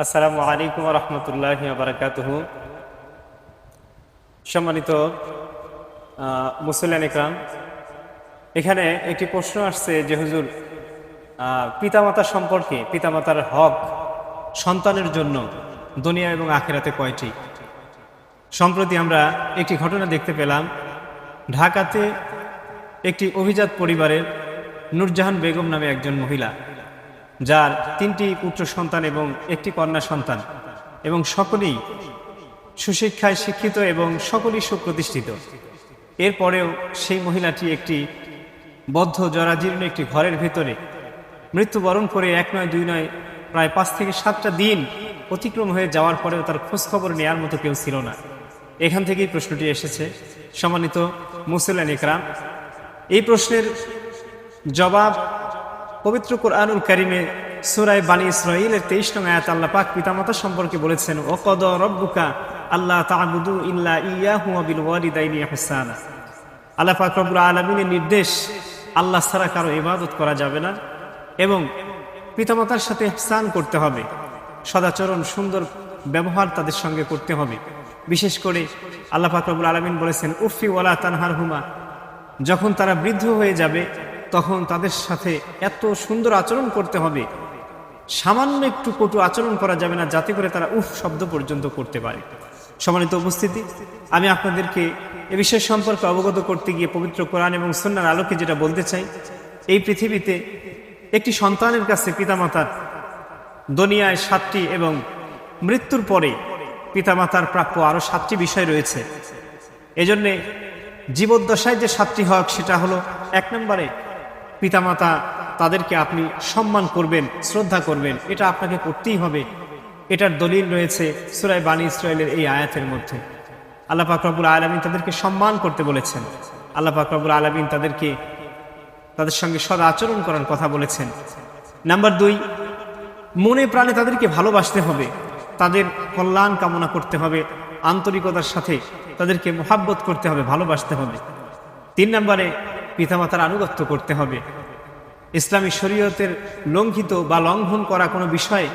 আসসালামু আলাইকুম ওয়া রাহমাতুল্লাহি ওয়া বারাকাতুহু। সম্মানিত মুসল্লিয়ান ইকরাম, এখানে একটি প্রশ্ন আসছে যে হুজুর, পিতামাতা সম্পর্কে পিতামাতার হক সন্তানের জন্য দুনিয়া এবং আখিরাতে কয়টি? সম্প্রতি আমরা একটি ঘটনা দেখতে পেলাম। ঢাকাতে একটি অভিজাত পরিবারের নূরজাহান বেগম নামে একজন মহিলা, যার 3টি পুত্র সন্তান এবং একটি কন্যা সন্তান, এবং সকলেই সুশিক্ষায় শিক্ষিত এবং সকলেই সুপ্রতিষ্ঠিত। এরপরেও সেই মহিলাটি একটি বদ্ধ জরাজীর্ণ একটি ঘরের ভেতরে মৃত্যুবরণ করে 1 নয় 2 নয় প্রায় 5 থেকে 7টা দিন অতিক্রম হয়ে যাওয়ার পরেও তার খোঁজখবর নেওয়ার মতো কেউ ছিল না। এখান থেকেই প্রশ্নটি এসেছে। সম্মানিত মুসল্লিয়ান ইকরাম, এই প্রশ্নের জবাব পবিত্র কোরআনুল কারীমে সূরা বানী ইসরাঈলের 23 নং আয়াত আল্লাহ পাক পিতামাতা সম্পর্কে বলেছেন, ওয়াকাদা রাব্বুকা আল্লা তা'বুদু ইল্লা ইয়্যাহু ওয়া বিল ওয়ালিদাইনি ইহসানা। আল্লাহ পাক রব্বুল আলামিনের নির্দেশ, আল্লাহ ছাড়া কারো ইবাদত করা যাবে না এবং পিতামাতার সাথে ইহসান করতে হবে, সদাচরণ সুন্দর ব্যবহার তাদের সঙ্গে করতে হবে। বিশেষ করে আল্লাহ পাক রব্বুল আলামিন বলেছেন, উফি ওয়ালা তানহারহুমা, যখন তারা বৃদ্ধ হয়ে যাবে তখন তাদের সাথে এত সুন্দর আচরণ করতে হবে, সামান্য একটু কটু আচরণ করা যাবে না, যাতে করে তারা উফ শব্দ পর্যন্ত করতে পারে। সম্মানিত উপস্থিতি, আমি আপনাদেরকে এ বিষয় সম্পর্কে অবগত করতে গিয়ে পবিত্র কোরআন এবং সুন্নাহর আলোকে যেটা বলতে চাই, এই পৃথিবীতে একটি সন্তানের কাছে পিতামাতার দুনিয়ায় 7টি এবং মৃত্যুর পরে পিতামাতার প্রাপ্য আরও 7টি বিষয় রয়েছে। এজন্যে জীবদ্দশায় যে 7টি হক, সেটা হলো 1 নম্বরে পিতামাতা, তাদেরকে আপনি সম্মান করবেন, শ্রদ্ধা করবেন, এটা আপনাকে করতেই হবে। এটার দলিল রয়েছে সূরা বানী ইসরাঈলের এই আয়াতের মধ্যে। আল্লাহ পাক রব্বুল আলামিন তাদেরকে সম্মান করতে বলেছেন। আল্লাহ পাক রব্বুল আলামিন তাদের সঙ্গে সদা আচরণ করার কথা বলেছেন। নাম্বার 2, মনে প্রাণে তাদেরকে ভালোবাসতে হবে, তাদের কল্যাণ কামনা করতে হবে, আন্তরিকতার সাথে তাদেরকে মুহাব্বত করতে হবে, ভালোবাসতে হবে। 3 নম্বরে পিতামাতার আনুগত্য করতে হবে। ইসলামী শরীয়তের লঙ্ঘিত বা লঙ্ঘন করা কোনো বিষয়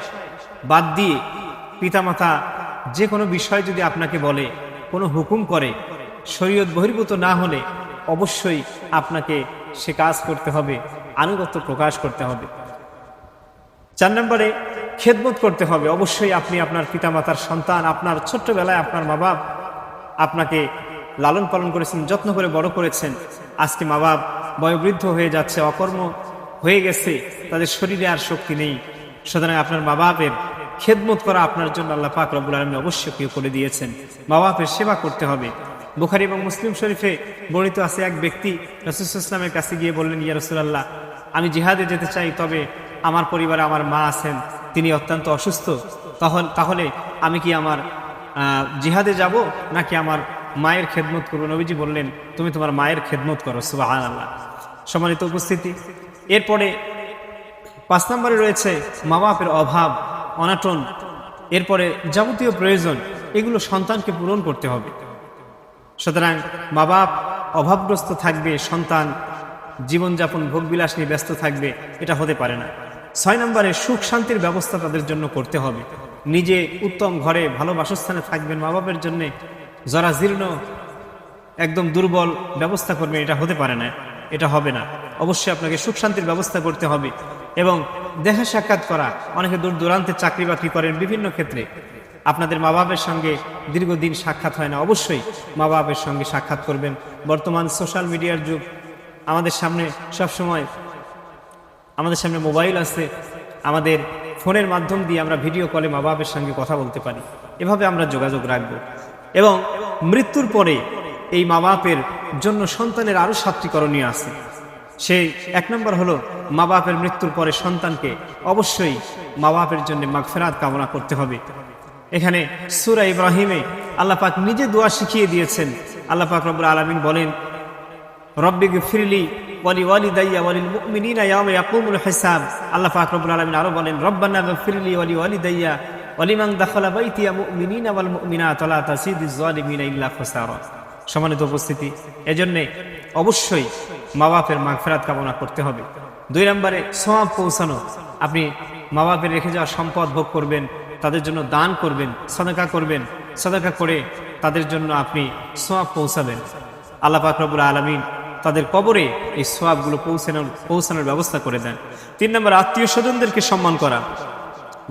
বাদ দিয়ে পিতামাতা যে কোনো বিষয় যদি আপনাকে বলে, কোনো হুকুম করে, শরীয়ত বহির্ভূত না হলে অবশ্যই আপনাকে সে কাজ করতে হবে, আনুগত্য প্রকাশ করতে হবে। 4 নম্বরে খেদমত করতে হবে। অবশ্যই আপনি আপনার পিতামাতার সন্তান, আপনার ছোট্টবেলায় আপনার মা বাপ আপনাকে লালন পালন করেছেন, যত্ন করে বড় করেছেন। আজকে মা বাপ বয়োবৃদ্ধ হয়ে যাচ্ছে, অকর্ম হয়ে গেছে, তাদের শরীরে আর শক্তি নেই। সুতরাং আপনার মা বাপের খেদমত করা আপনার জন্য আল্লাহ পাক রব্বুল আলামিন অবশ্যই করে দিয়েছেন। মা বাপের সেবা করতে হবে। বুখারী এবং মুসলিম শরীফে বর্ণিত আছে, এক ব্যক্তি রাসূল সাল্লাল্লাহু আলাইহি ওয়াসাল্লামের কাছে গিয়ে বললেন, ইয়া রাসূলুল্লাহ, আমি জিহাদে যেতে চাই, তবে আমার পরিবারে আমার মা আছেন, তিনি অত্যন্ত অসুস্থ। তাহলে আমি কি আমার জিহাদে যাব নাকি আমার মায়ের খেদমত করবো? নবীজি বললেন, তুমি তোমার মায়ের খেদমত করো। সুবহানাল্লাহ। সম্মানিত উপস্থিতি, এরপরে 5 নম্বরে রয়েছে মা বাপের অভাব অনাটন, এরপরে যাবতীয় প্রয়োজন, এগুলো সন্তানকে পূরণ করতে হবে। সুতরাং মা বাপ অভাবগ্রস্ত থাকবে, সন্তান জীবনযাপন ভোগবিলাস নিয়ে ব্যস্ত থাকবে, এটা হতে পারে না। 6 নম্বরে সুখ শান্তির ব্যবস্থা তাদের জন্য করতে হবে। নিজে উত্তম ঘরে ভালো বাসস্থানে থাকবেন, মা বাপের জন্য জরাজীর্ণ একদম দুর্বল ব্যবস্থা করবেন, এটা হতে পারে না, এটা হবে না। অবশ্যই আপনাকে সুখ শান্তির ব্যবস্থা করতে হবে এবং দেখা সাক্ষাৎ করা। অনেকে দূর দূরান্তে চাকরি বাকরি করেন, বিভিন্ন ক্ষেত্রে আপনাদের মা বাপের সঙ্গে দীর্ঘদিন সাক্ষাৎ হয় না, অবশ্যই মা বাপের সঙ্গে সাক্ষাৎ করবেন। বর্তমান সোশ্যাল মিডিয়ার যুগ, আমাদের সামনে সবসময় মোবাইল আছে, আমাদের ফোনের মাধ্যম দিয়ে আমরা ভিডিও কলে মা বাপের সঙ্গে কথা বলতে পারি, এভাবে আমরা যোগাযোগ রাখব। এবং মৃত্যুর পরে এই মা বাপের জন্য সন্তানের আরও 7টি করণীয় আছে। সেই 1 নম্বর হলো, মা বাপের মৃত্যুর পরে সন্তানকে অবশ্যই মা বাপের জন্য মাগফিরাত কামনা করতে হবে। এখানে সূরা ইব্রাহিমে আল্লাহ পাক নিজে দোয়া শিখিয়ে দিয়েছেন। আল্লাহ পাক রব্বুল আলামিন বলেন, রব্বিগফিরলি ওয়ালি ওয়ালিদাইয়া ওয়ালিল মুমিনিনা ইয়াওমা ইয়াকুমুল হিসাব। আল্লাহ পাক রব্বুল আলামিন আরো বলেন, রব্বানা গফিরলি ওয়ালি ওয়ালিদাইয়া ওয়ালিমান দাখালা বাইতিয়া মুমিনিনা ওয়াল মুমিনাত ওয়া লা তাসিদিজ জালিমিনা ইল্লা খাসারা। সম্মানিত উপস্থিতি, এজন্য অবশ্যই মা বাপের মাগফিরাত কামনা করতে হবে। 2 নম্বরে সওয়াব পৌঁছানো। আপনি মা বাপের রেখে যাওয়া সম্পদ ভোগ করবেন, তাদের জন্য দান করবেন, সাদাকা করবেন, সাদাকা করে তাদের জন্য আপনি সোয়াব পৌঁছাবেন। আল্লাহ পাক রব্বুল আলামিন তাদের কবরে এই সোয়াবগুলো পৌঁছানোর ব্যবস্থা করে দেন। 3 নম্বর, আত্মীয় স্বজনদেরকে সম্মান করা।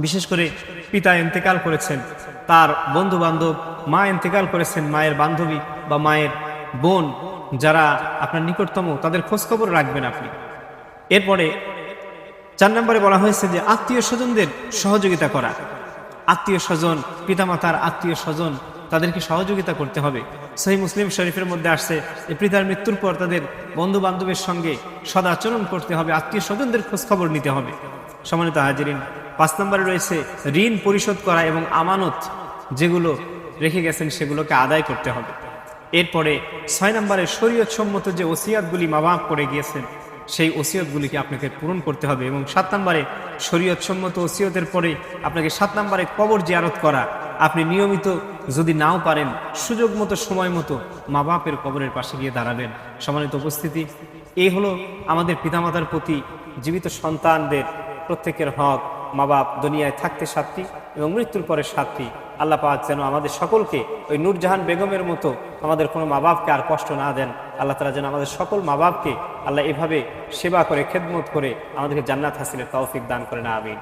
বিশেষ করে পিতা ইন্তেকাল করেছেন, তার বন্ধু বান্ধব, মা ইন্তেকাল করেছেন, মায়ের বান্ধবী বা মায়ের বোন যারা আপনার নিকটতম, তাদের খোঁজখবর রাখবেন আপনি। এরপরে 4 নম্বরে বলা হয়েছে যে আত্মীয় স্বজনদের সহযোগিতা করা। আত্মীয় স্বজন, পিতামাতার আত্মীয় স্বজন, তাদেরকে সহযোগিতা করতে হবে। সহিহ মুসলিম শরীফের মধ্যে আসছে যে পিতার মৃত্যুর পর তাদের বন্ধু বান্ধবের সঙ্গে সদাচরণ করতে হবে, আত্মীয় স্বজনদের খোঁজখবর নিতে হবে। সম্মানিত হাজিরিন, 5 নম্বরে রয়েছে ঋণ পরিশোধ করা এবং আমানত যেগুলো রেখে গেছেন সেগুলোকে আদায় করতে হবে। এরপরে 6 নম্বরে শরীয়ত সম্মত যে ওসিয়াতগুলি মা বাপ করে গিয়েছেন সেই ওসিয়তগুলিকে আপনাকে পূরণ করতে হবে। এবং 7 নম্বরে শরীয়ত সম্মত ওসিয়তের পরে আপনাকে 7 নম্বরে কবর জিয়ারত করা। আপনি নিয়মিত যদি নাও পারেন, সুযোগ মতো, সময় মতো মা বাপের কবরের পাশে গিয়ে দাঁড়াবেন। সম্মানিত উপস্থিতি, এই হলো আমাদের পিতামাতার প্রতি জীবিত সন্তানদের প্রত্যেকের হক। মা বাপ দুনিয়ায় থাকতে 7টি এবং মৃত্যুর পরে 7টি। আল্লাহ পাক যেন আমাদের সকলকে ওই নূরজাহান বেগমের মতো আমাদের কোনো মা বাপকে আর কষ্ট না দেন। আল্লাহ তাআলা যেন আমাদের সকল মা বাপকে আল্লাহ এভাবে সেবা করে, খেদমত করে আমাদেরকে জান্নাত হাসিলের তৌফিক দান করেন। আমিন।